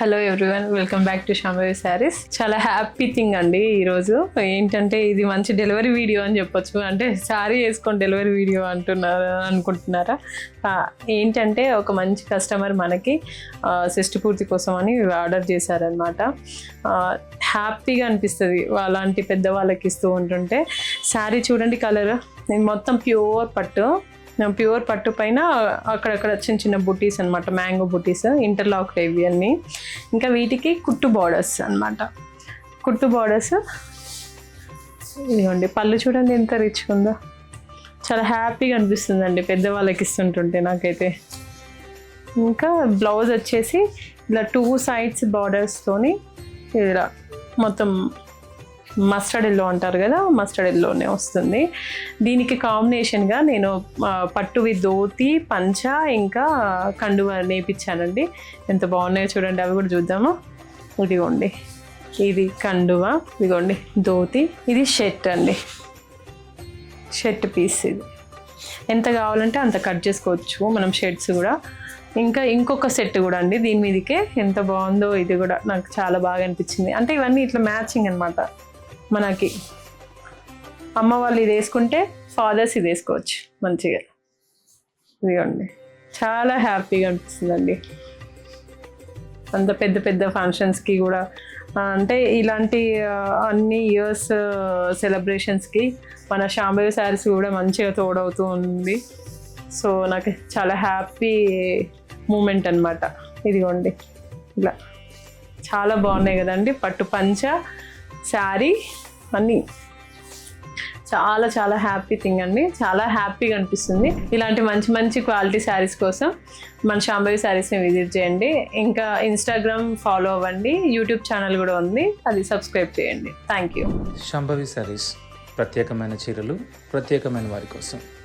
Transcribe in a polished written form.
Hello everyone, welcome back to Shambhavi saris. చాలా happy thing అండి ఈరోజు. ఏంటంటే ఇది మంచి డెలివరీ వీడియో అని చెప్పొచ్చు. అంటే శారీ వేసుకొని డెలివరీ వీడియో అనుకుంటున్నారా? ఏంటంటే ఒక మంచి కస్టమర్ మనకి షష్ఠి పూర్తి కోసం అని ఆర్డర్ చేశారనమాట. హ్యాపీగా అనిపిస్తుంది అలాంటి పెద్దవాళ్ళకి ఇస్తూ ఉంటుంటే. శారీ చూడండి, కలర్ మొత్తం ప్యూర్ పట్టు పైన అక్కడక్కడ చిన్న చిన్న బుటీస్ అనమాట, మ్యాంగో బుటీస్, ఇంటర్లాక్ ఇవి అన్నీ. ఇంకా వీటికి కుట్టు బార్డర్స్ అనమాట. కుట్టు బార్డర్స్ ఇదిగోండి. పళ్ళు చూడండి ఎంత రిచ్గా ఉందో. చాలా హ్యాపీగా అనిపిస్తుందండి పెద్దవాళ్ళకి ఇస్తుంటుంటే నాకైతే. ఇంకా బ్లౌజ్ వచ్చేసి ఇలా 2 sides బార్డర్స్తోని ఇలా మొత్తం మస్టర్డ్ ఎల్లో అంటారు కదా, మస్టర్డ్ ఎల్లోనే వస్తుంది. దీనికి కాంబినేషన్గా నేను పట్టువి ధోతి, పంచ, ఇంకా కండువ నేర్పించానండి. ఎంత బాగున్నాయో చూడండి, అవి కూడా చూద్దాము. ఇదిగోండి, ఇది కండువ, ఇదిగోండి ధోతి, ఇది షర్ట్ అండి, షర్ట్ పీస్. ఇది ఎంత కావాలంటే అంత కట్ చేసుకోవచ్చు మనం షర్ట్స్ కూడా. ఇంకా ఇంకొక సెట్ కూడా అండి దీని మీదకే. ఎంత బాగుందో ఇది కూడా, నాకు చాలా బాగా అనిపించింది. అంటే ఇవన్నీ ఇట్లా మ్యాచింగ్ అనమాట. మనకి అమ్మ వాళ్ళు ఇది వేసుకుంటే ఫాదర్స్ ఇది వేసుకోవచ్చు మంచిగా. ఇదిగోండి, చాలా హ్యాపీగా అనిపిస్తుందండి. అంత పెద్ద పెద్ద ఫంక్షన్స్కి కూడా, అంటే ఇలాంటి అన్ని ఇయర్స్ సెలబ్రేషన్స్కి మన శాంభవి శారీస్ కూడా మంచిగా తోడవుతూ ఉంది. సో నాకు చాలా హ్యాపీ మూమెంట్ అనమాట. ఇదిగోండి, ఇలా చాలా బాగున్నాయి కదండి. పట్టు పంచ, శారీ అన్నీ చాలా చాలా హ్యాపీ థింగ్ అండి. చాలా హ్యాపీగా అనిపిస్తుంది. ఇలాంటి మంచి మంచి క్వాలిటీ శారీస్ కోసం మన శాంభవి శారీస్ని విజిట్ చేయండి. ఇంకా ఇన్స్టాగ్రామ్ ఫాలో అవ్వండి, యూట్యూబ్ ఛానల్ కూడా ఉంది, అది సబ్స్క్రైబ్ చేయండి. Thank you. శాంభవి శారీస్, ప్రత్యేకమైన చీరలు ప్రత్యేకమైన వారి కోసం.